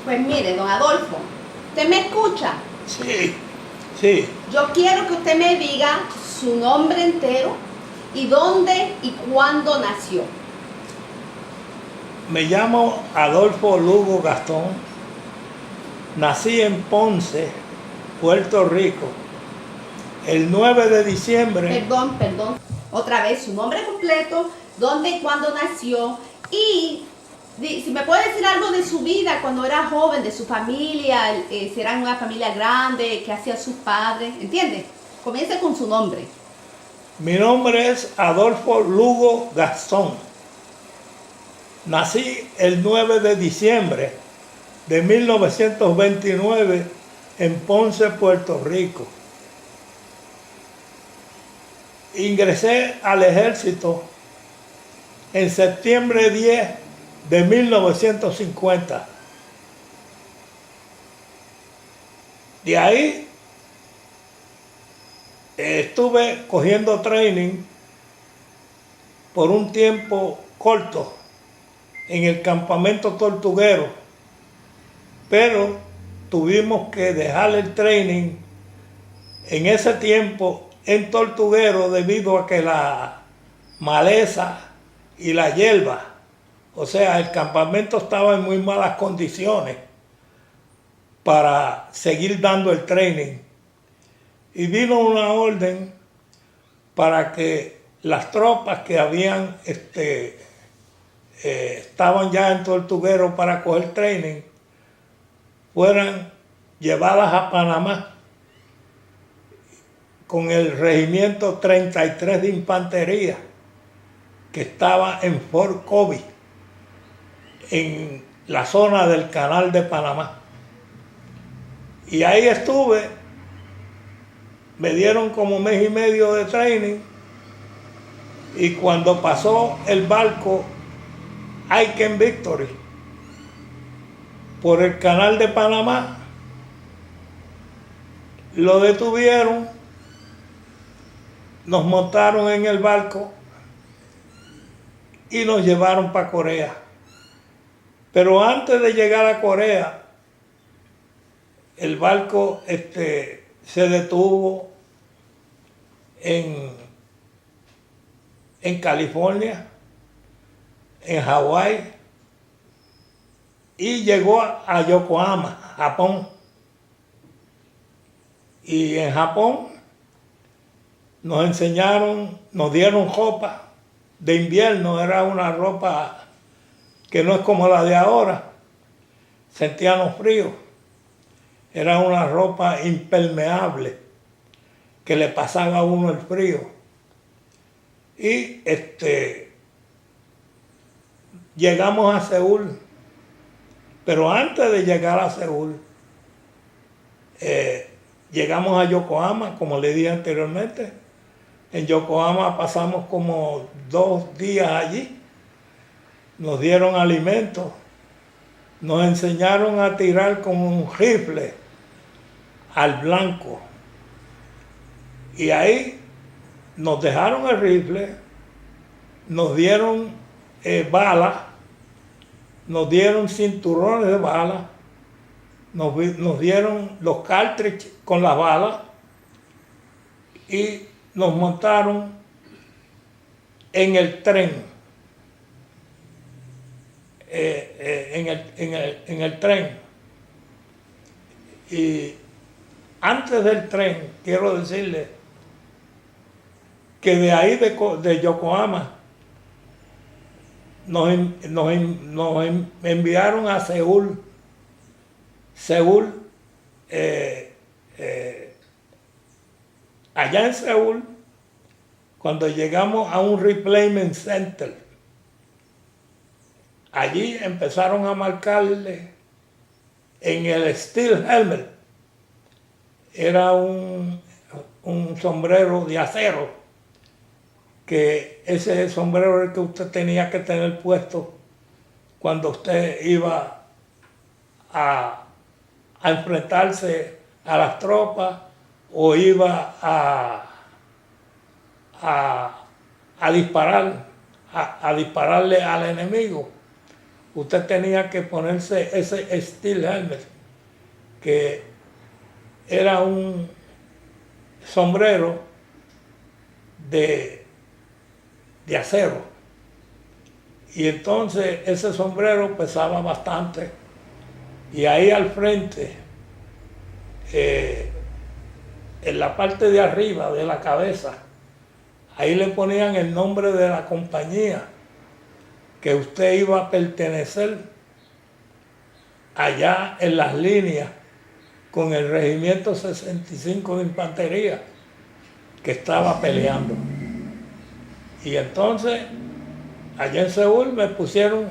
Pues mire, don Adolfo, ¿usted me escucha? Sí, sí. Yo quiero que usted me diga su nombre entero y dónde y cuándo nació. Me llamo Adolfo Lugo Gastón. Nací en Ponce, Puerto Rico, el 9 de diciembre. Perdón. Otra vez, su nombre completo, dónde y cuándo nació y si me puede decir algo de su vida cuando era joven, de su familia, si era una familia grande, qué hacían sus padres, ¿entiende? Comience con su nombre. Mi nombre es Adolfo Lugo Gastón. Nací el 9 de diciembre de 1929 en Ponce, Puerto Rico. Ingresé al ejército en septiembre 10 de 1950. De ahí estuve cogiendo training por un tiempo corto en el campamento tortuguero, pero tuvimos que dejar el training en ese tiempo en Tortuguero debido a que la maleza y la hierba, o sea, el campamento estaba en muy malas condiciones para seguir dando el training. Y vino una orden para que las tropas que habían estaban ya en Tortuguero para coger training fueran llevadas a Panamá con el regimiento 33 de infantería que estaba en Fort Kobe, en la zona del Canal de Panamá. Y ahí estuve, me dieron como mes y medio de training y cuando pasó el barco Aiken Victory por el Canal de Panamá, lo detuvieron, nos montaron en el barco y nos llevaron para Corea. Pero antes de llegar a Corea, el barco se detuvo en California, en Hawái, y llegó a Yokohama, Japón. Y en Japón nos enseñaron, nos dieron ropa de invierno, era una ropa que no es como la de ahora, sentíamos frío, era una ropa impermeable que le pasaba a uno el frío. Y llegamos a Seúl, pero antes de llegar a Seúl, llegamos a Yokohama, como le dije anteriormente. En Yokohama pasamos como 2 días allí, nos dieron alimentos, nos enseñaron a tirar con un rifle al blanco. Y ahí nos dejaron el rifle, nos dieron balas, nos dieron cinturones de balas, nos dieron los cartridges con las balas y nos montaron en el tren. En el tren. Y antes del tren, quiero decirle que de ahí de Yokohama nos enviaron a Seúl. Seúl, allá en Seúl, cuando llegamos a un Replayment Center, allí empezaron a marcarle en el Steel Helmet. Era un sombrero de acero, que ese sombrero era el que usted tenía que tener puesto cuando usted iba a enfrentarse a las tropas o iba a dispararle al enemigo. usted tenía que ponerse ese steel helmet, que era un sombrero de acero. Y entonces ese sombrero pesaba bastante. Y ahí al frente, en la parte de arriba de la cabeza, ahí le ponían el nombre de la compañía que usted iba a pertenecer allá en las líneas con el Regimiento 65 de Infantería que estaba peleando. Y entonces, allá en Seúl me pusieron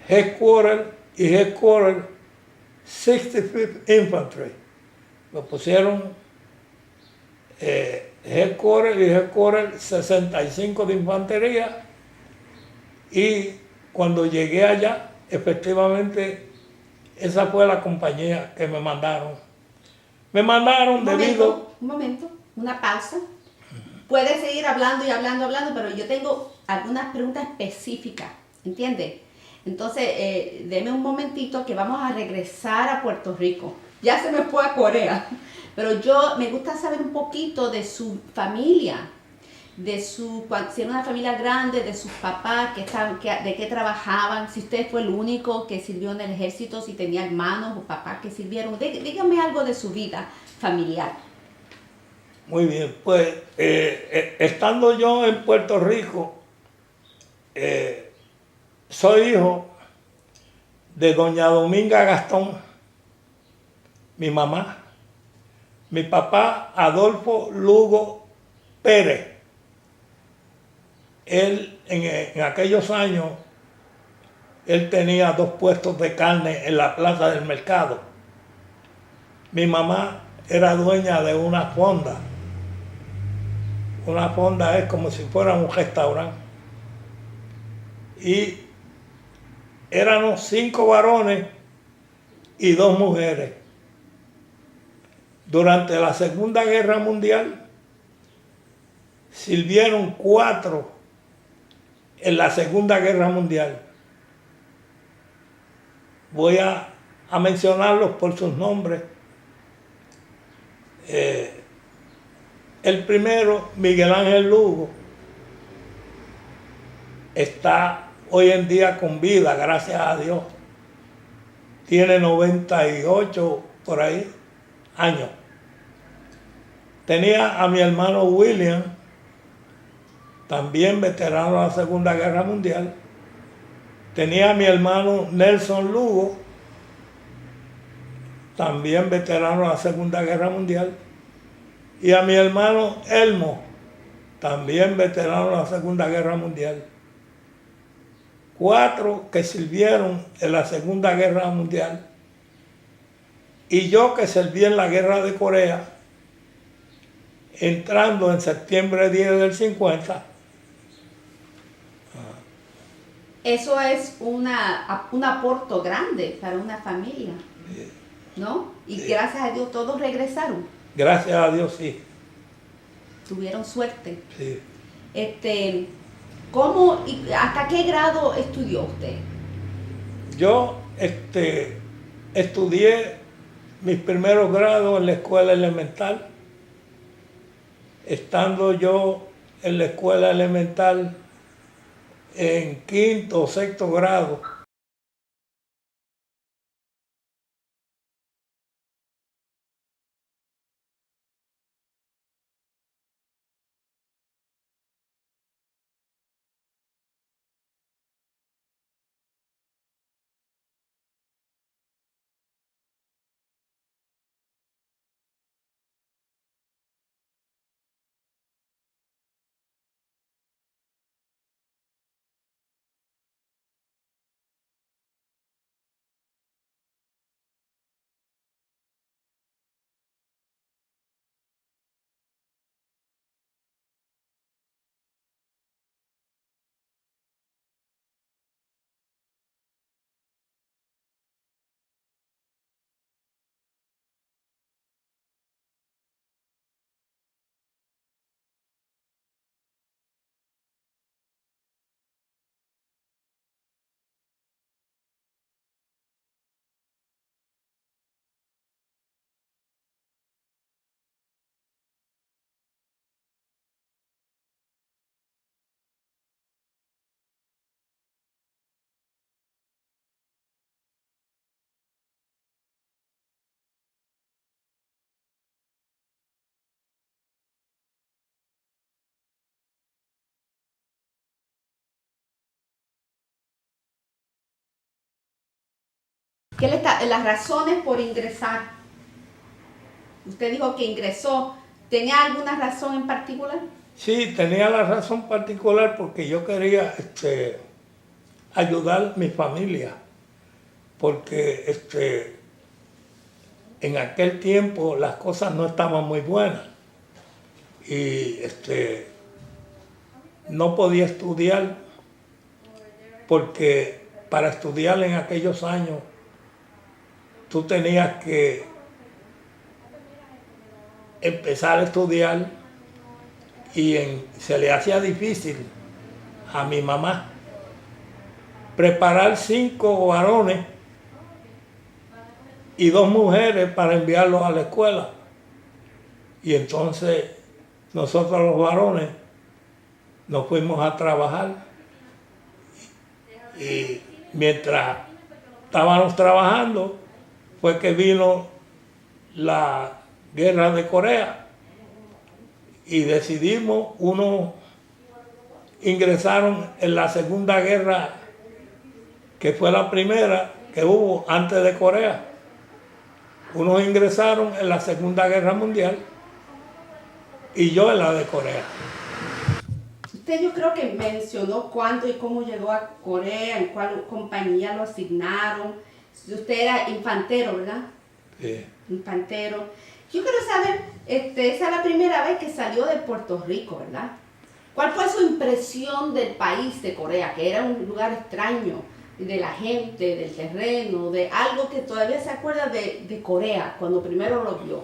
Headquarter y Headquarter 65th Infantry. Me pusieron Headquarter y Headquarter 65 de Infantería. Y cuando llegué allá, efectivamente, esa fue la compañía que me mandaron. Me mandaron debido... Un momento, una pausa. Puedes seguir hablando y hablando, pero yo tengo algunas preguntas específicas, ¿entiendes? Entonces, deme un momentito que vamos a regresar a Puerto Rico. Ya se me fue a Corea, pero me gusta saber un poquito de su familia, si era una familia grande, de sus papás, de qué trabajaban, si usted fue el único que sirvió en el ejército, si tenía hermanos o papás que sirvieron. Dígame algo de su vida familiar. Muy bien, pues estando yo en Puerto Rico, soy hijo de doña Dominga Gastón, mi mamá, mi papá Adolfo Lugo Pérez. Él en aquellos años, él tenía 2 puestos de carne en la plaza del mercado. Mi mamá era dueña de una fonda. Una fonda es como si fuera un restaurante. Y éramos 5 varones y 2 mujeres. Durante la Segunda Guerra Mundial sirvieron 4 en la Segunda Guerra Mundial. Voy a mencionarlos por sus nombres. El primero, Miguel Ángel Lugo, está hoy en día con vida, gracias a Dios. Tiene 98 por ahí años. Tenía a mi hermano William, también veterano de la Segunda Guerra Mundial. Tenía a mi hermano Nelson Lugo, también veterano de la Segunda Guerra Mundial. Y a mi hermano Elmo, también veterano de la Segunda Guerra Mundial. 4 que sirvieron en la Segunda Guerra Mundial. Y yo que serví en la Guerra de Corea, entrando en septiembre 10 del 50. Eso es un aporte grande para una familia, ¿no? Y sí. Gracias a Dios todos regresaron. Gracias a Dios, sí. Tuvieron suerte. Sí. ¿Cómo y hasta qué grado estudió usted? Yo estudié mis primeros grados en la escuela elemental. Estando yo en la escuela elemental en 5º o 6º grado, las razones por ingresar? Usted dijo que ingresó. ¿Tenía alguna razón en particular? Sí, tenía la razón particular porque yo quería ayudar a mi familia, porque en aquel tiempo las cosas no estaban muy buenas y no podía estudiar porque para estudiar en aquellos años tú tenías que empezar a estudiar y se le hacía difícil a mi mamá preparar 5 varones y 2 mujeres para enviarlos a la escuela. Y entonces nosotros los varones nos fuimos a trabajar y mientras estábamos trabajando fue que vino la guerra de Corea y decidimos, unos ingresaron en la Segunda Guerra, que fue la primera que hubo antes de Corea. Unos ingresaron en la Segunda Guerra Mundial y yo en la de Corea. Usted yo creo que mencionó cuándo y cómo llegó a Corea, en cuál compañía lo asignaron. Usted era infantero, ¿verdad? Sí. Infantero. Yo quiero saber, esa es la primera vez que salió de Puerto Rico, ¿verdad? ¿Cuál fue su impresión del país de Corea? Que era un lugar extraño, de la gente, del terreno, de algo que todavía se acuerda de Corea, cuando primero lo vio.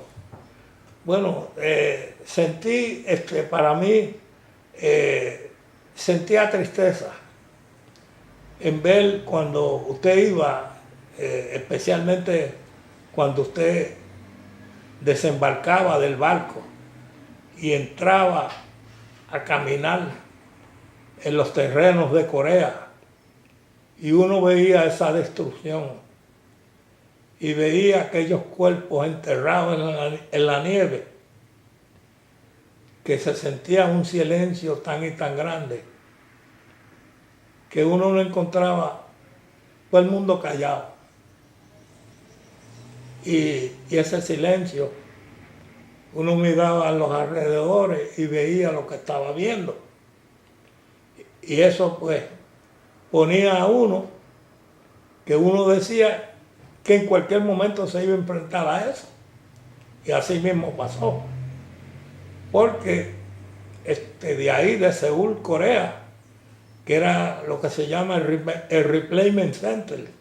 Bueno, sentí, para mí, sentía tristeza en ver cuando usted iba, especialmente cuando usted desembarcaba del barco y entraba a caminar en los terrenos de Corea y uno veía esa destrucción y veía aquellos cuerpos enterrados en la nieve, que se sentía un silencio tan y tan grande que uno no encontraba todo el mundo callado. Y ese silencio, uno miraba a los alrededores y veía lo que estaba viendo. Y eso pues ponía a uno, que uno decía que en cualquier momento se iba a enfrentar a eso. Y así mismo pasó. Porque de ahí, de Seúl, Corea, que era lo que se llama el Replacement Center,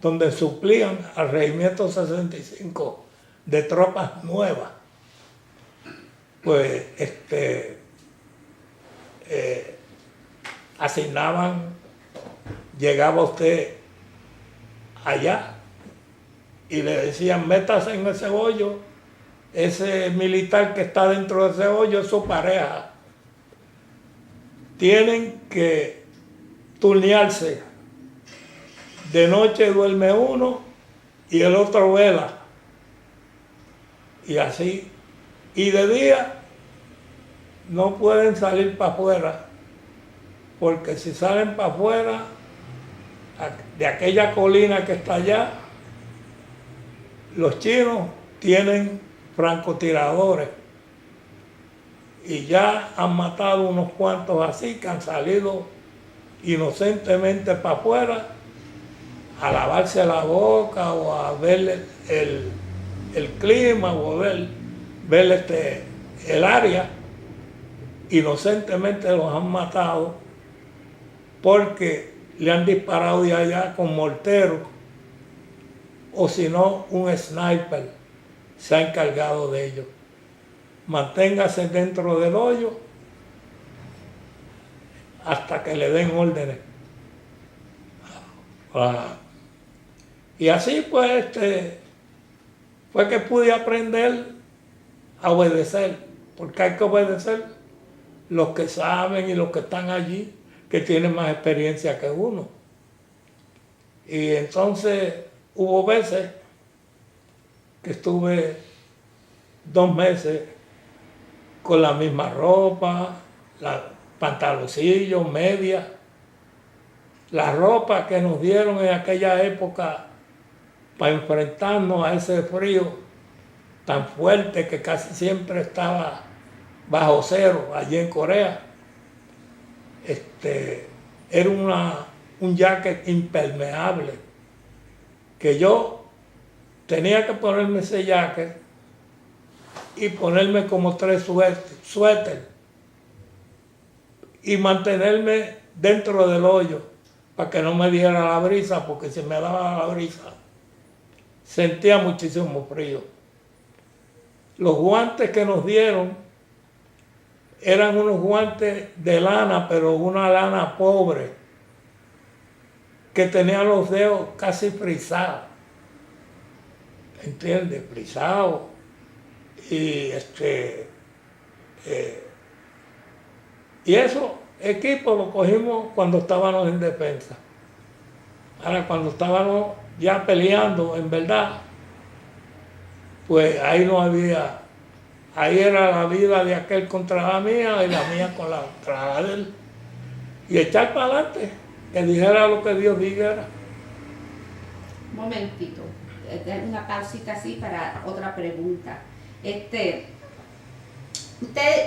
donde suplían al Regimiento 65 de tropas nuevas, pues asignaban, llegaba usted allá y le decían, métase en ese hoyo, ese militar que está dentro de ese hoyo es su pareja. Tienen que turnearse. De noche duerme uno y el otro vela. Y así. Y de día no pueden salir para afuera, porque si salen para afuera, de aquella colina que está allá, los chinos tienen francotiradores y ya han matado unos cuantos así que han salido inocentemente para afuera a lavarse la boca o a ver el clima o a ver el área. Inocentemente los han matado porque le han disparado de allá con mortero, o si no, un sniper se ha encargado de ellos. Manténgase dentro del hoyo hasta que le den órdenes. Y así pues fue que pude aprender a obedecer, porque hay que obedecer los que saben y los que están allí, que tienen más experiencia que uno. Y entonces hubo veces que estuve 2 meses con la misma ropa, pantaloncillos, medias. La ropa que nos dieron en aquella época para enfrentarnos a ese frío tan fuerte que casi siempre estaba bajo cero allí en Corea. Era un jacket impermeable que yo tenía que ponerme ese jacket y ponerme como 3 suéteres y mantenerme dentro del hoyo para que no me diera la brisa, porque si me daba la brisa sentía muchísimo frío. Los guantes que nos dieron eran unos guantes de lana, pero una lana pobre, que tenía los dedos casi frisados. ¿Entiendes? Frisados. Y y eso, equipo lo cogimos cuando estábamos en defensa. Ahora, cuando estábamos ya peleando, en verdad, pues ahí no había, ahí era la vida de aquel contra la mía y la mía contra la de él. Y echar para adelante, que dijera lo que Dios dijera. Un momentito, una pausita así para otra pregunta. ¿Usted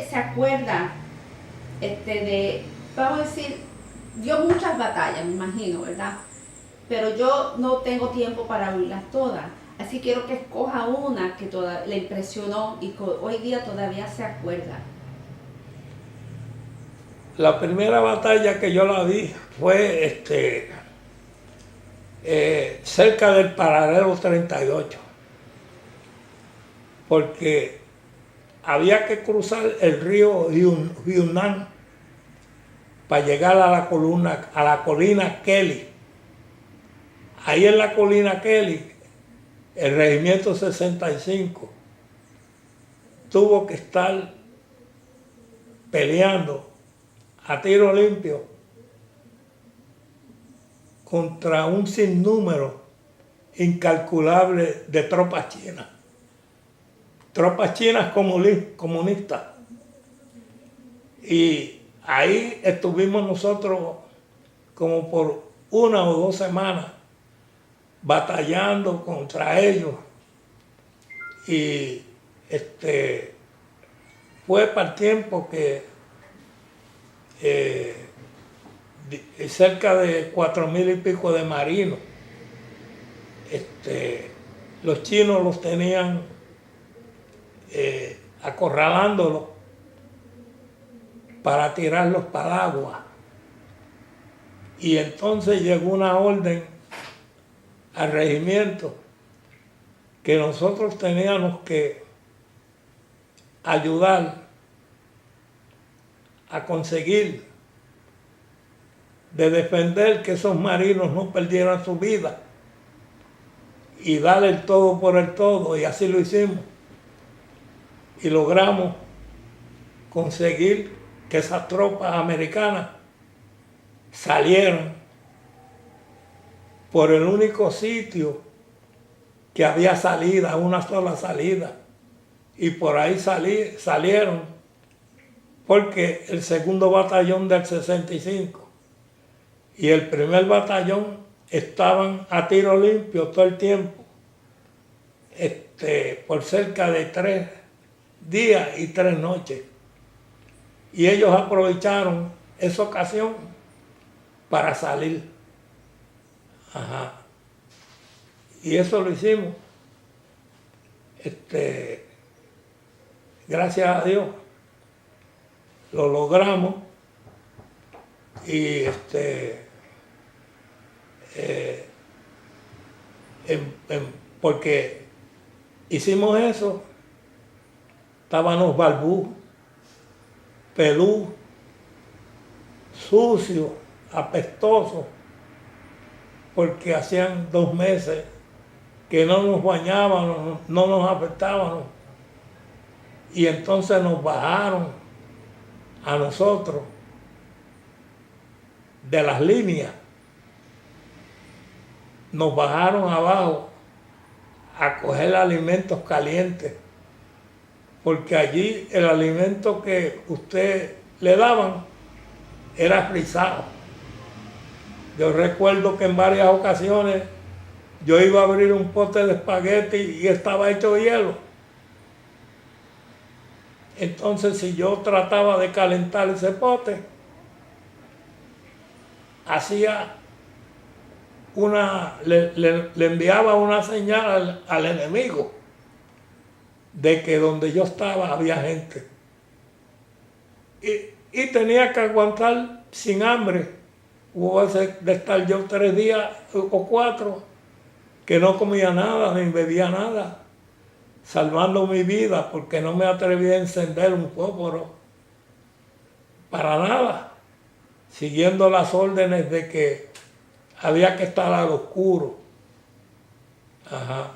se acuerda vamos a decir, dio muchas batallas, me imagino, ¿verdad? Pero yo no tengo tiempo para oírlas todas. Así quiero que escoja una que le impresionó y que hoy día todavía se acuerda. La primera batalla que yo la vi fue cerca del Paralelo 38, porque había que cruzar el río Yunnan para llegar a la colina Kelly. Ahí en la colina Kelly, el regimiento 65 tuvo que estar peleando a tiro limpio contra un sinnúmero incalculable de tropas chinas. Tropas chinas comunistas. Y ahí estuvimos nosotros como por 1 o 2 semanas batallando contra ellos. Y fue para el tiempo que cerca de 4,000 y pico de marinos, los chinos los tenían acorralándolos para tirarlos para el agua. Y entonces llegó una orden al regimiento que nosotros teníamos que ayudar a conseguir de defender que esos marinos no perdieran su vida y darle el todo por el todo, y así lo hicimos. Y logramos conseguir que esas tropas americanas salieran por el único sitio que había salida, una sola salida. Y por ahí salieron, porque el 2º batallón del 65 y el 1er batallón estaban a tiro limpio todo el tiempo, por cerca de 3 días y 3 noches. Y ellos aprovecharon esa ocasión para salir. Ajá. Y eso lo hicimos. Gracias a Dios lo logramos. Y porque hicimos eso, estábamos balbú, pelú, sucios, apestosos, porque hacían 2 meses que no nos bañábamos, no nos afectábamos. Y entonces nos bajaron a nosotros de las líneas, nos bajaron abajo a coger alimentos calientes, porque allí el alimento que usted le daban era frisado. Yo recuerdo que en varias ocasiones yo iba a abrir un pote de espagueti y estaba hecho de hielo. Entonces, si yo trataba de calentar ese pote, le enviaba una señal al enemigo de que donde yo estaba había gente. Y tenía que aguantar sin hambre. Hubo veces de estar yo 3 días o 4 que no comía nada ni bebía nada, salvando mi vida porque no me atreví a encender un fósforo para nada, siguiendo las órdenes de que había que estar al oscuro. Ajá.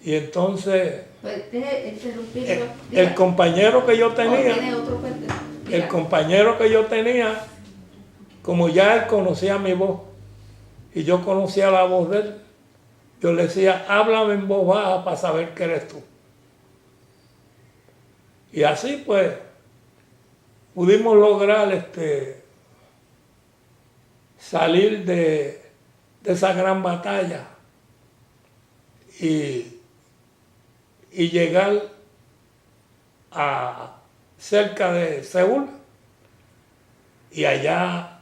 Y entonces Pues deje interrumpirlo. el compañero que yo tenía, ¿Tiene otro el compañero que yo tenía, como ya él conocía mi voz y yo conocía la voz de él, yo le decía, háblame en voz baja para saber que eres tú. Y así pues pudimos lograr salir de esa gran batalla y llegar a cerca de Seúl. Y allá,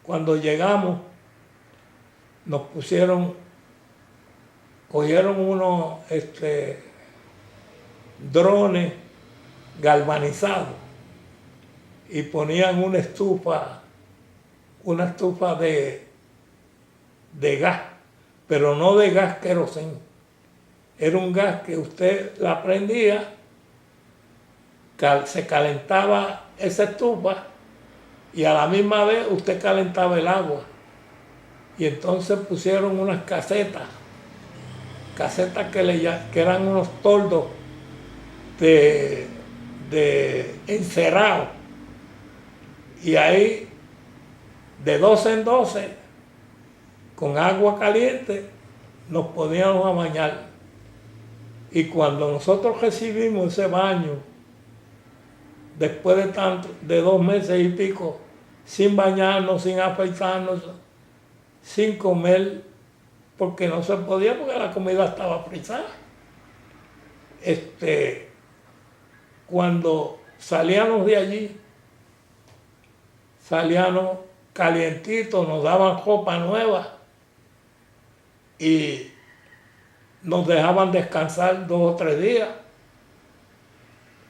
cuando llegamos, cogieron unos drones galvanizados y ponían una estufa de gas, pero no de gas queroseno. Era un gas que usted la prendía, se calentaba esa estufa y a la misma vez usted calentaba el agua. Y entonces pusieron unas casetas que eran unos toldos de encerado. Y ahí, de 12 en 12, con agua caliente, nos poníamos a bañar. Y cuando nosotros recibimos ese baño, después de 2 meses y pico, sin bañarnos, sin afeitarnos, sin comer, porque no se podía, porque la comida estaba frisada. Cuando salíamos de allí, salíamos calientitos, nos daban ropa nueva y nos dejaban descansar 2 o 3 días.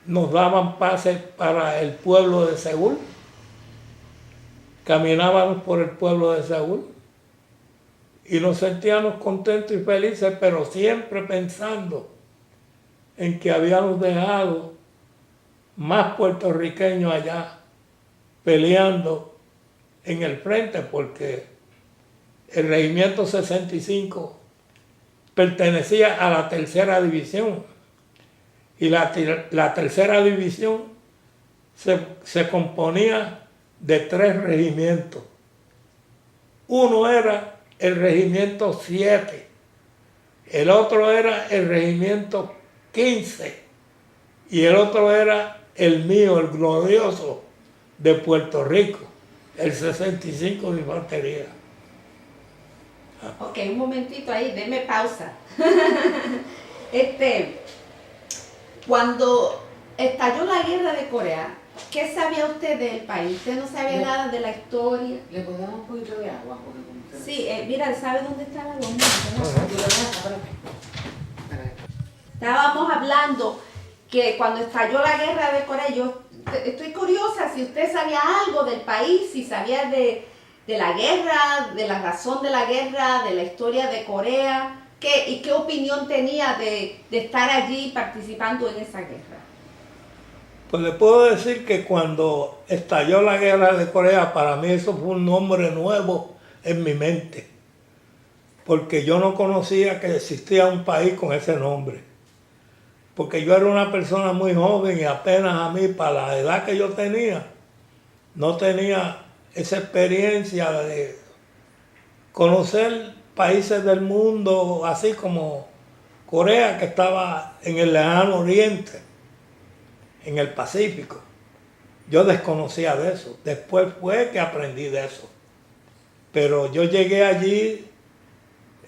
Nos daban pases para el pueblo de Seúl. Caminábamos por el pueblo de Seúl y nos sentíamos contentos y felices, pero siempre pensando en que habíamos dejado más puertorriqueños allá peleando en el frente, porque el regimiento 65 pertenecía a la 3ª división y la 3ª división se componía de 3 regimientos. Uno era el regimiento 7, el otro era el regimiento 15 y el otro era el mío, el glorioso de Puerto Rico, el 65 de infantería. Ok, un momentito ahí, denme pausa. Cuando estalló la guerra de Corea, ¿qué sabía usted del país? ¿Usted no sabía nada de la historia? ¿Le podemos un poquito de agua? Sí, mira, ¿sabe dónde está la bomba? Estábamos hablando que cuando estalló la guerra de Corea, yo estoy curiosa si usted sabía algo del país, si sabía de la guerra, de la razón de la guerra, de la historia de Corea, y qué opinión tenía de estar allí participando en esa guerra. Pues le puedo decir que cuando estalló la guerra de Corea, para mí eso fue un nombre nuevo en mi mente, porque yo no conocía que existía un país con ese nombre, porque yo era una persona muy joven y apenas a mí, para la edad que yo tenía, no tenía esa experiencia de conocer países del mundo, así como Corea, que estaba en el lejano oriente, en el Pacífico. Yo desconocía de eso. Después fue que aprendí de eso. Pero yo llegué allí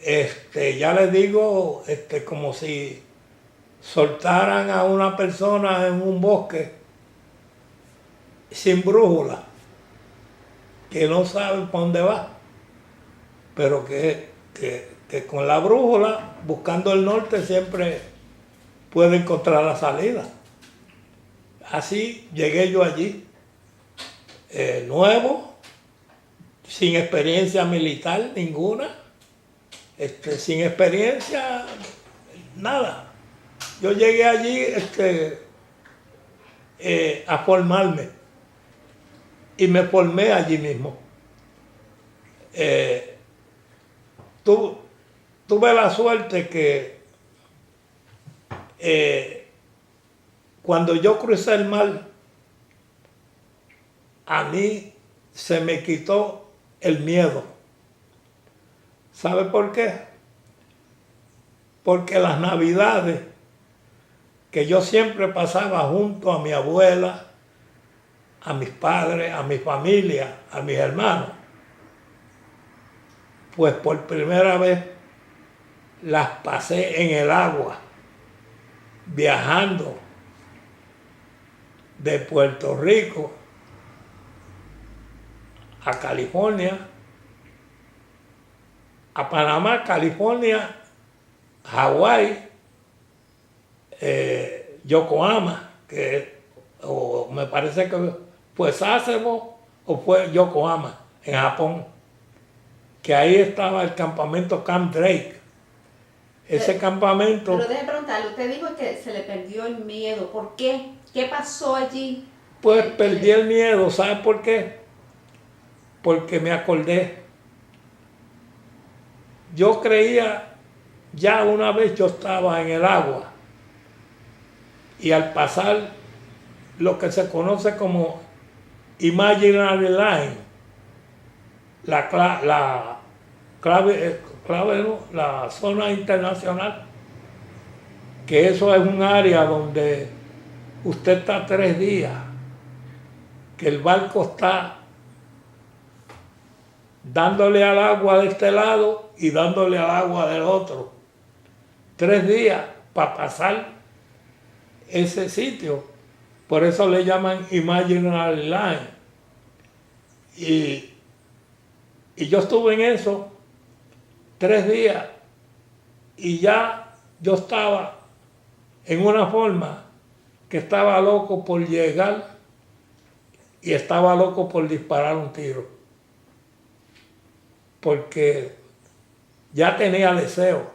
ya les digo, como si soltaran a una persona en un bosque sin brújula, que no sabe para dónde va, pero que con la brújula, buscando el norte, siempre puede encontrar la salida. Así llegué yo allí, nuevo, sin experiencia militar ninguna, sin experiencia, nada. Yo llegué allí a formarme y me formé allí mismo. Tuve la suerte que cuando yo crucé el mar, a mí se me quitó el miedo. ¿Sabe por qué? Porque las navidades que yo siempre pasaba junto a mi abuela, a mis padres, a mi familia, a mis hermanos, pues por primera vez las pasé en el agua, viajando de Puerto Rico a California, a Panamá, California, Hawái, Yokohama, o me parece que fue Sasebo o fue Yokohama, en Japón, que ahí estaba el campamento Camp Drake. Ese campamento... Pero déjeme preguntarle, usted dijo que se le perdió el miedo. ¿Por qué? ¿Qué pasó allí? Pues perdí el miedo, ¿sabe por qué? Porque me acordé. Yo creía, ya una vez yo estaba en el agua, y al pasar lo que se conoce como Imaginary Line, la zona internacional, que eso es un área donde usted está 3 días, que el barco está dándole al agua de este lado y dándole al agua del otro. 3 días para pasar ese sitio. Por eso le llaman Imaginary Line. Y yo estuve en eso 3 días y ya yo estaba en una forma que estaba loco por llegar y estaba loco por disparar un tiro. Porque ya tenía deseo.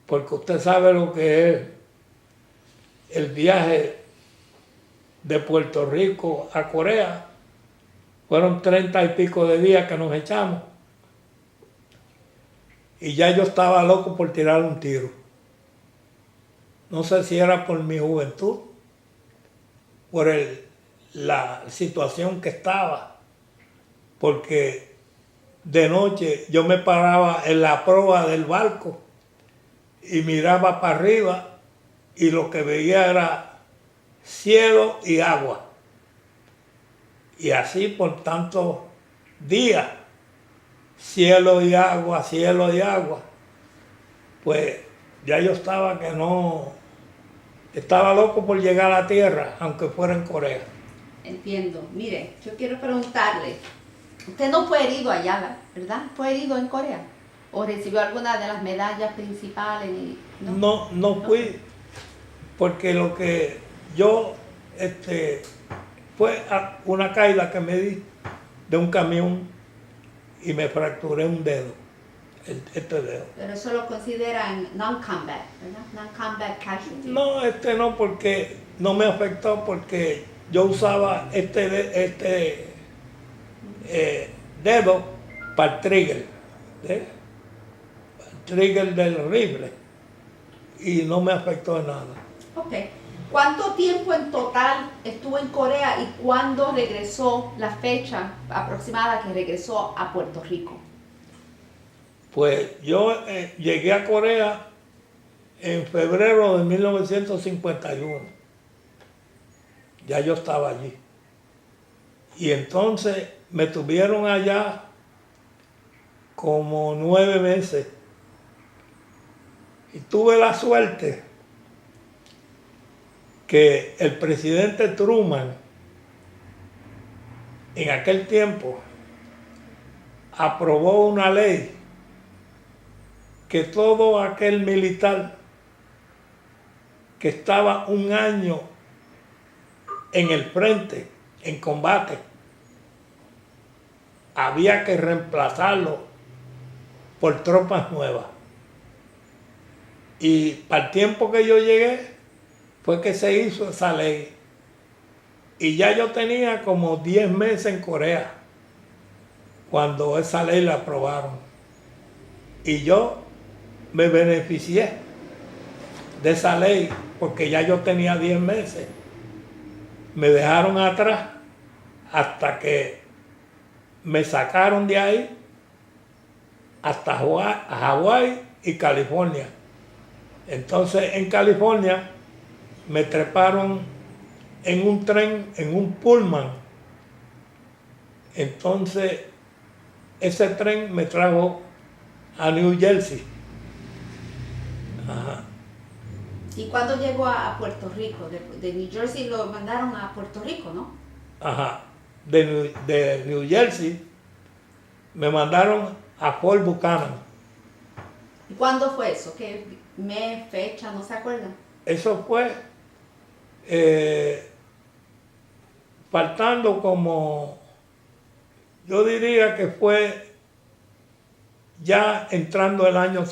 Porque usted sabe lo que es el viaje de Puerto Rico a Corea. Fueron 30 y pico de días que nos echamos. Y ya yo estaba loco por tirar un tiro. No sé si era por mi juventud, por la situación que estaba, porque de noche yo me paraba en la proa del barco y miraba para arriba y lo que veía era cielo y agua. Y así por tantos días, cielo y agua, pues ya yo estaba que no, estaba loco por llegar a la tierra, aunque fuera en Corea. Entiendo. Mire, yo quiero preguntarle, usted no fue herido allá, ¿verdad? ¿Fue herido en Corea? ¿O recibió alguna de las medallas principales? No fui, porque lo que yo, fue una caída que me di de un camión y me fracturé un dedo, este dedo. Pero eso lo consideran non-combat, ¿verdad? Non-combat casualty. No, no, porque no me afectó, porque yo usaba dedo para el trigger, el trigger del rifle, y no me afectó en nada. Ok. ¿Cuánto tiempo en total estuvo en Corea y cuándo regresó, la fecha aproximada que regresó a Puerto Rico? Pues yo llegué a Corea en febrero de 1951. Ya yo estaba allí. Y entonces me tuvieron allá como 9 meses Y tuve la suerte que el presidente Truman en aquel tiempo aprobó una ley que todo aquel militar que estaba un año en el frente, en combate, había que reemplazarlo por tropas nuevas. Y para el tiempo que yo llegué, fue que se hizo esa ley. Y ya yo tenía como 10 meses en Corea, cuando esa ley la aprobaron. Y yo me beneficié de esa ley, porque ya yo tenía 10 meses. Me dejaron atrás hasta que me sacaron de ahí hasta Hawái y California. Entonces en California me treparon en un tren, en un Pullman. Entonces ese tren me trajo a New Jersey. Ajá. ¿Y cuándo llegó a Puerto Rico? De New Jersey lo mandaron a Puerto Rico, ¿no? Ajá. De New Jersey me mandaron a Fort Buchanan. ¿Y cuándo fue eso? ¿Qué mes, fecha? ¿No se acuerdan? Eso fue faltando como, yo diría que fue ya entrando el año,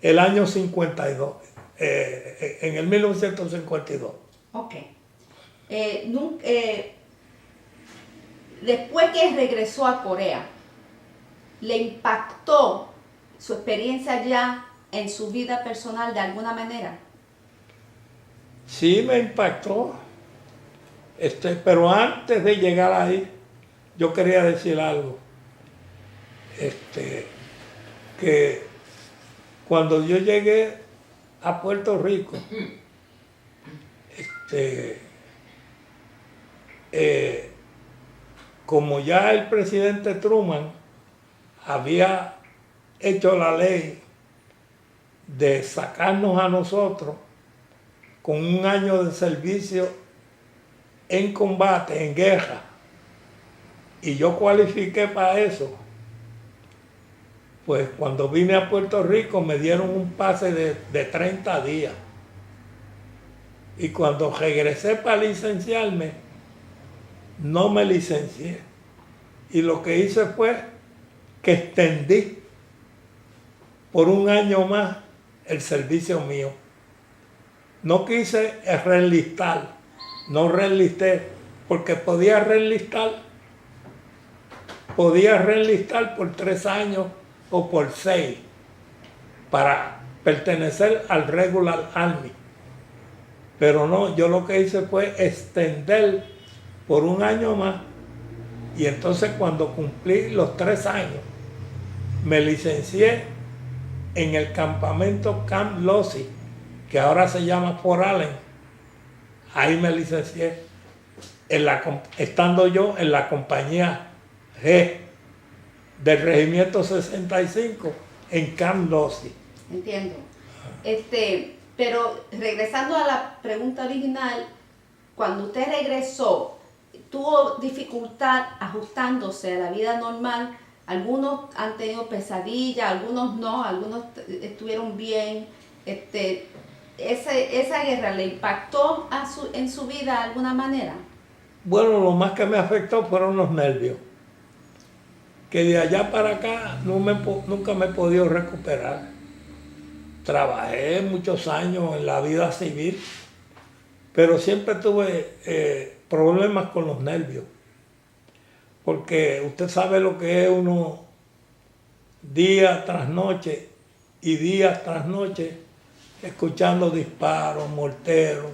el año 52, en el 1952. Ok. Después que regresó a Corea, ¿le impactó su experiencia allá en su vida personal de alguna manera? Sí, me impactó. Pero antes de llegar ahí, yo quería decir algo. Que cuando yo llegué a Puerto Rico, como ya el presidente Truman había hecho la ley de sacarnos a nosotros con un año de servicio en combate, en guerra, y yo cualifiqué para eso, pues cuando vine a Puerto Rico me dieron un pase de 30 días. Y cuando regresé para licenciarme, no me licencié. Y lo que hice fue que extendí por un año más el servicio mío. No quise reenlistar, no reenlisté, porque podía reenlistar por 3 años o por 6 para pertenecer al Regular Army. Pero no, yo lo que hice fue extender por un año más, y entonces cuando cumplí los 3 años, me licencié en el campamento Camp Lossie, que ahora se llama Fort Allen. Ahí me licencié, estando yo en la compañía G del Regimiento 65 en Camp Lossie. Entiendo. Pero regresando a la pregunta original, cuando usted regresó, ¿tuvo dificultad ajustándose a la vida normal? Algunos han tenido pesadillas, algunos no, algunos estuvieron bien. ¿Esa guerra le impactó en su vida de alguna manera? Bueno, lo más que me afectó fueron los nervios, que de allá para acá nunca me he podido recuperar. Trabajé muchos años en la vida civil, pero siempre tuve problemas con los nervios, porque usted sabe lo que es uno día tras noche y día tras noche escuchando disparos, morteros.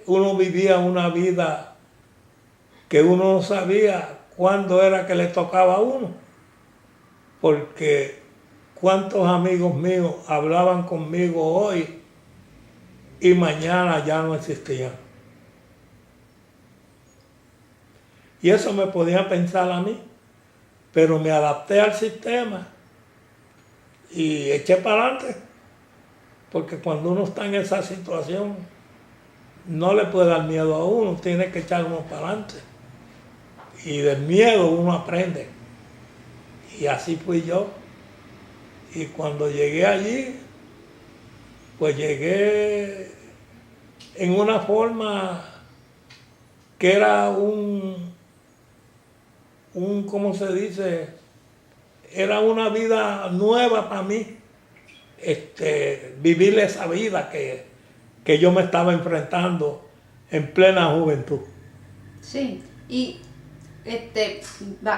Uno vivía una vida que uno no sabía cuándo era que le tocaba a uno, porque cuántos amigos míos hablaban conmigo hoy y mañana ya no existían. Y eso me podía pensar a mí, pero me adapté al sistema y eché para adelante, porque cuando uno está en esa situación, no le puede dar miedo a uno, tiene que echar uno para adelante. Y del miedo uno aprende. Y así fui yo. Y cuando llegué allí, pues llegué en una forma que era ¿cómo se dice? Era una vida nueva para mí, vivir esa vida que yo me estaba enfrentando en plena juventud. Sí, y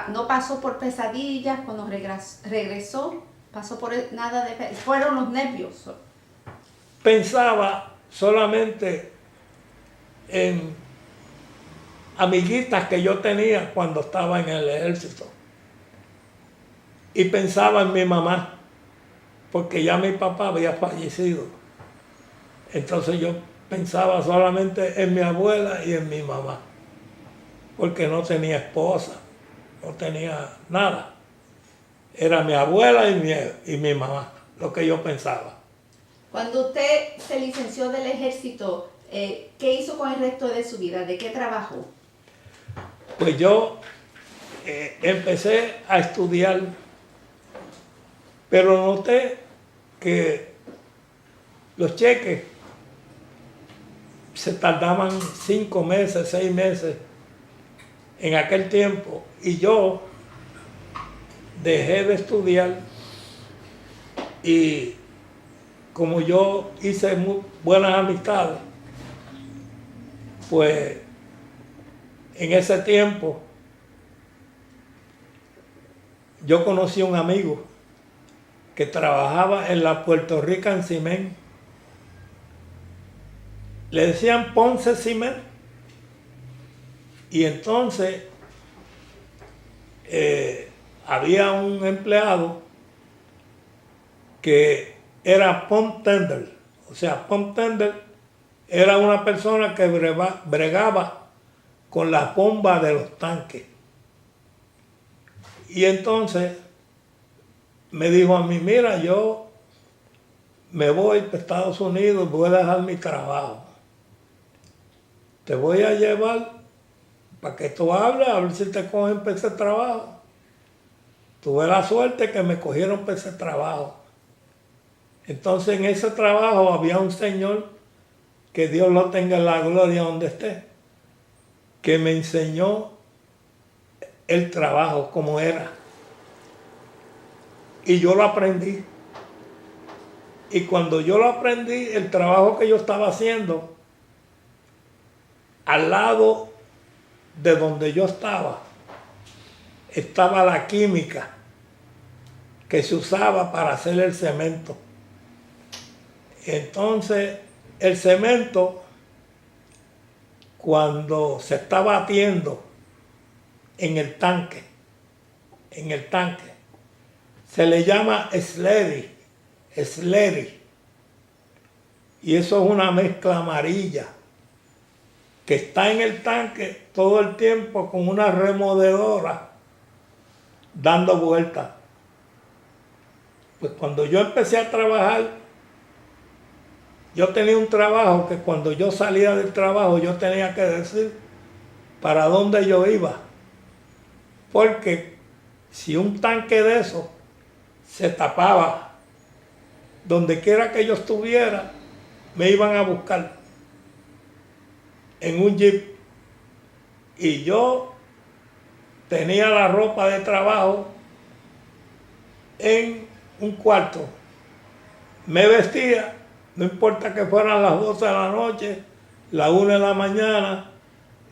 no pasó por pesadillas cuando regresó, pasó por nada de... Fueron los nervios. Pensaba solamente en amiguitas que yo tenía cuando estaba en el ejército. Y pensaba en mi mamá, porque ya mi papá había fallecido. Entonces yo pensaba solamente en mi abuela y en mi mamá, porque no tenía esposa, no tenía nada. Era mi abuela y mi mamá, lo que yo pensaba. Cuando usted se licenció del ejército, ¿qué hizo con el resto de su vida? ¿De qué trabajó? Pues yo empecé a estudiar, pero noté que los cheques se tardaban 5 meses, 6 meses en aquel tiempo, y yo dejé de estudiar, y como yo hice muy buenas amistades, pues en ese tiempo yo conocí a un amigo que trabajaba en la Puerto Rican Cement. Le decían Ponce Cement. Y entonces había un empleado que era pump tender. O sea, pump tender era una persona que bregaba con la bomba de los tanques. Y entonces me dijo a mí, mira, yo me voy para Estados Unidos, voy a dejar mi trabajo. Te voy a llevar para que tú hables, a ver si te cogen para ese trabajo. Tuve la suerte que me cogieron para ese trabajo. Entonces en ese trabajo había un señor, que Dios lo tenga en la gloria donde esté, que me enseñó el trabajo como era. Y yo lo aprendí. Y cuando yo lo aprendí, el trabajo que yo estaba haciendo, al lado de donde yo estaba la química que se usaba para hacer el cemento. Entonces, el cemento, cuando se está batiendo en el tanque, se le llama slurry. Y eso es una mezcla amarilla que está en el tanque todo el tiempo con una removedora dando vueltas. Pues cuando yo empecé a trabajar, yo tenía un trabajo que cuando yo salía del trabajo yo tenía que decir para dónde yo iba. Porque si un tanque de eso se tapaba, donde quiera que yo estuviera, me iban a buscar en un jeep. Y yo tenía la ropa de trabajo en un cuarto. Me vestía, no importa que fueran las 12 de la noche, las 1 de la mañana,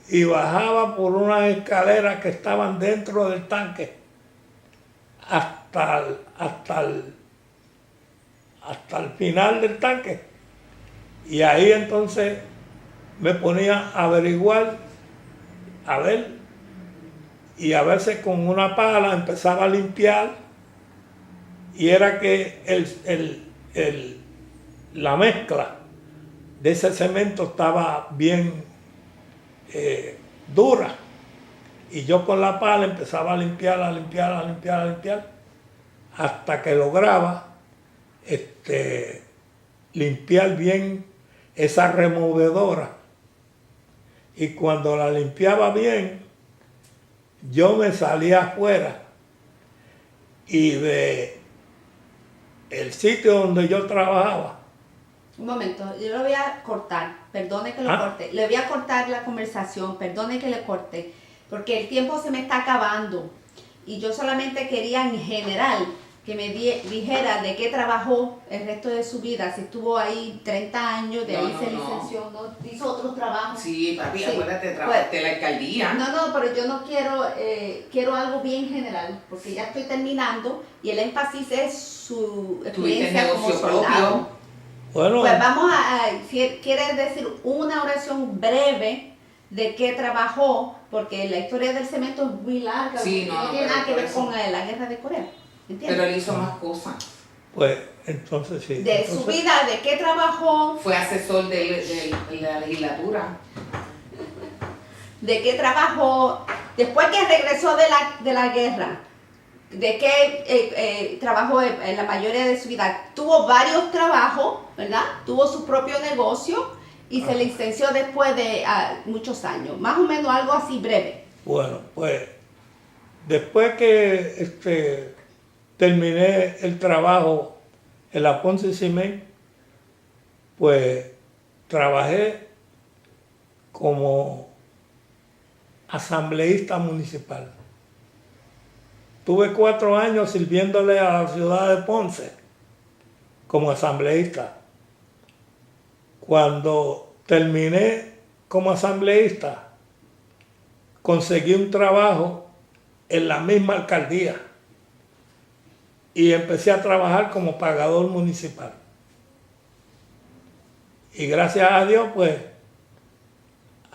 y bajaba por unas escaleras que estaban dentro del tanque hasta el final del tanque. Y ahí entonces me ponía a averiguar, a ver, y a veces con una pala empezaba a limpiar, y era que la mezcla de ese cemento estaba bien dura, y yo con la pala empezaba a limpiar, hasta que lograba limpiar bien esa removedora. Y cuando la limpiaba bien, yo me salía afuera y de el sitio donde yo trabajaba. Un momento, yo lo voy a cortar, perdone que lo corte. Le voy a cortar la conversación, perdone que le corte, porque el tiempo se me está acabando. Y yo solamente quería en general que me dijera de qué trabajó el resto de su vida. Si estuvo ahí 30 años, de ahí se licenció, ¿no? Hizo otros trabajos. Sí, papi, Sí. acuérdate, trabajaste en la alcaldía. No, pero yo no quiero, quiero algo bien general, porque ya estoy terminando y el énfasis es su Tuviste experiencia como negocio soldado. propio. Bueno, Pues vamos quiere decir una oración breve de qué trabajó, porque la historia del cemento es muy larga, Sí, no no, tiene pero nada que por ver eso. con la guerra de Corea, ¿entiendes? Pero él hizo más cosas. pues entonces sí. De Entonces, su vida, de qué trabajó, Fue asesor de la legislatura. de qué trabajó, después que regresó de la guerra, de qué trabajó en la mayoría de su vida. Tuvo varios trabajos, ¿verdad? Tuvo su propio negocio y se licenció después de muchos años. Más o menos algo así breve. Bueno, pues después que terminé el trabajo en la Ponce Cement, pues trabajé como asambleísta municipal. Tuve 4 años sirviéndole a la ciudad de Ponce como asambleísta. Cuando terminé como asambleísta, conseguí un trabajo en la misma alcaldía y empecé a trabajar como pagador municipal. Y gracias a Dios, pues,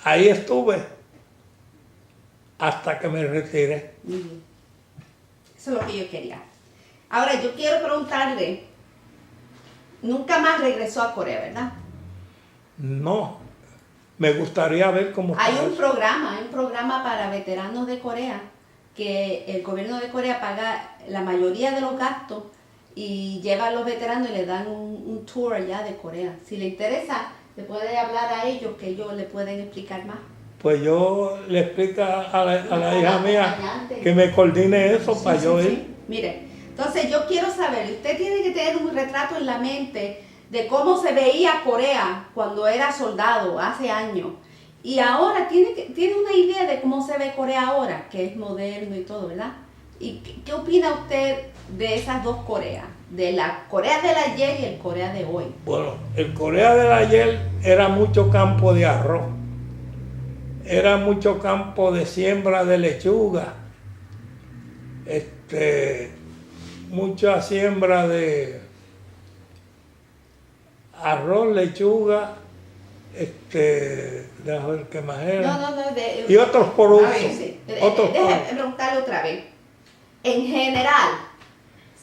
ahí estuve hasta que me retiré. Eso es lo que yo quería. Ahora, yo quiero preguntarle, nunca más regresó a Corea, ¿verdad? No, me gustaría ver cómo Hay está un eso. programa para veteranos de Corea que el gobierno de Corea paga la mayoría de los gastos y lleva a los veteranos y le dan un tour allá de Corea. Si le interesa, le puede hablar a ellos que ellos le pueden explicar más. Pues yo le explico a la hija mía Acompañante. que me coordine eso Sí, para sí, yo sí. ir. Mire, entonces yo quiero saber, usted tiene que tener un retrato en la mente de cómo se veía Corea cuando era soldado hace años. Y ahora tiene una idea de cómo se ve Corea ahora, que es moderno y todo, ¿verdad? ¿Y qué opina usted de esas dos Coreas? De la Corea del ayer y el Corea de hoy. Bueno, el Corea del ayer era mucho campo de arroz, era mucho campo de siembra de lechuga, mucha siembra de arroz, lechuga, déjame ver qué más era. No, Y otros productos. Sí. Otros Déjeme productos. preguntarle otra vez. En general,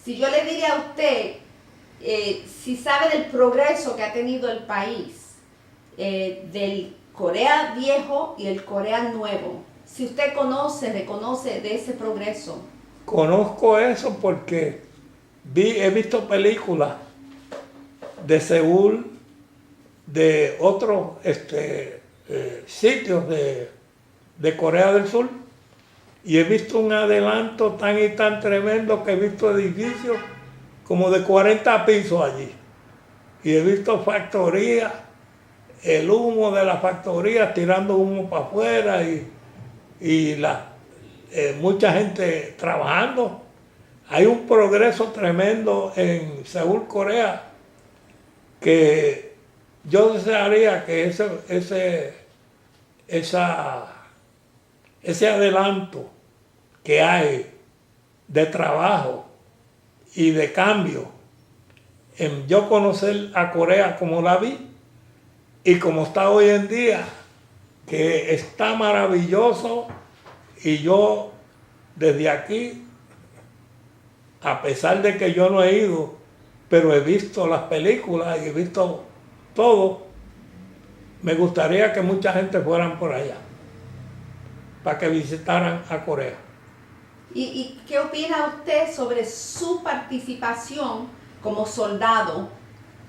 si yo le diría a usted, si sabe del progreso que ha tenido el país, del Corea viejo y el Corea nuevo, si usted reconoce de ese progreso. Conozco eso porque he visto películas de Seúl, de otros sitios de Corea del Sur, y he visto un adelanto tan y tan tremendo que he visto edificios como de 40 pisos allí. Y he visto factorías, el humo de las factorías tirando humo para afuera y mucha gente trabajando. Hay un progreso tremendo en Seúl, Corea, que yo desearía que ese adelanto que hay de trabajo y de cambio, en yo conocer a Corea como la vi y como está hoy en día, que está maravilloso, y yo desde aquí, a pesar de que yo no he ido, pero he visto las películas y he visto todo, me gustaría que mucha gente fueran por allá, para que visitaran a Corea. ¿Y qué opina usted sobre su participación como soldado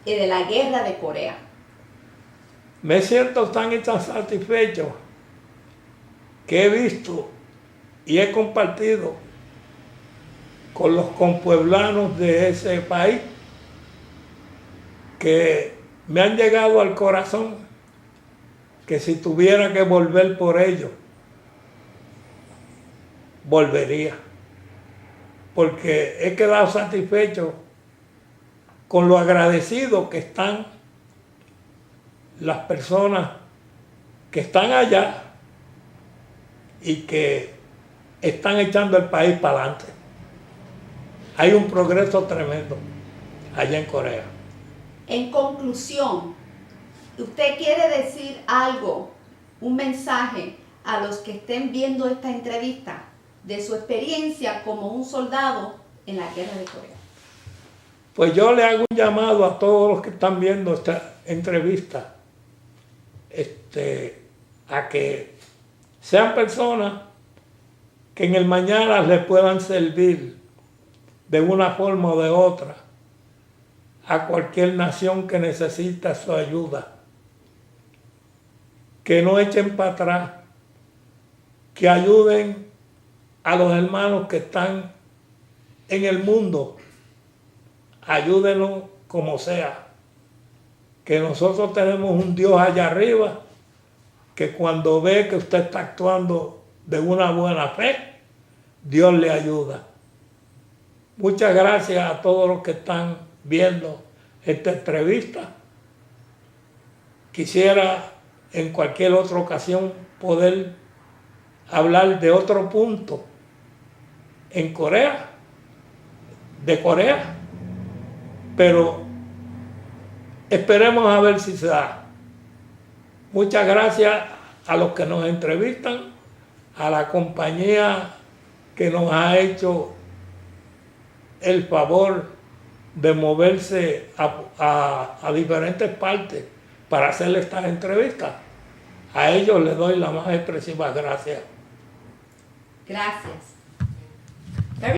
de la guerra de Corea? Me siento tan y tan satisfecho que he visto y he compartido con los compueblanos de ese país que me han llegado al corazón, que si tuviera que volver por ellos, volvería. Porque he quedado satisfecho con lo agradecido que están las personas que están allá y que están echando el país para adelante. Hay un progreso tremendo allá en Corea. En conclusión, ¿usted quiere decir algo, un mensaje a los que estén viendo esta entrevista de su experiencia como un soldado en la guerra de Corea? Pues yo le hago un llamado a todos los que están viendo esta entrevista, a que sean personas que en el mañana les puedan servir de una forma o de otra a cualquier nación que necesita su ayuda. Que no echen para atrás, que ayuden a los hermanos que están en el mundo. Ayúdenlos como sea. Que nosotros tenemos un Dios allá arriba que cuando ve que usted está actuando de una buena fe, Dios le ayuda. Muchas gracias a todos los que están viendo esta entrevista. Quisiera en cualquier otra ocasión poder hablar de otro punto en Corea, de Corea, pero esperemos a ver si se da. Muchas gracias a los que nos entrevistan, a la compañía que nos ha hecho el favor de moverse a diferentes partes para hacer estas entrevistas. A ellos les doy las más expresivas gracias. Gracias.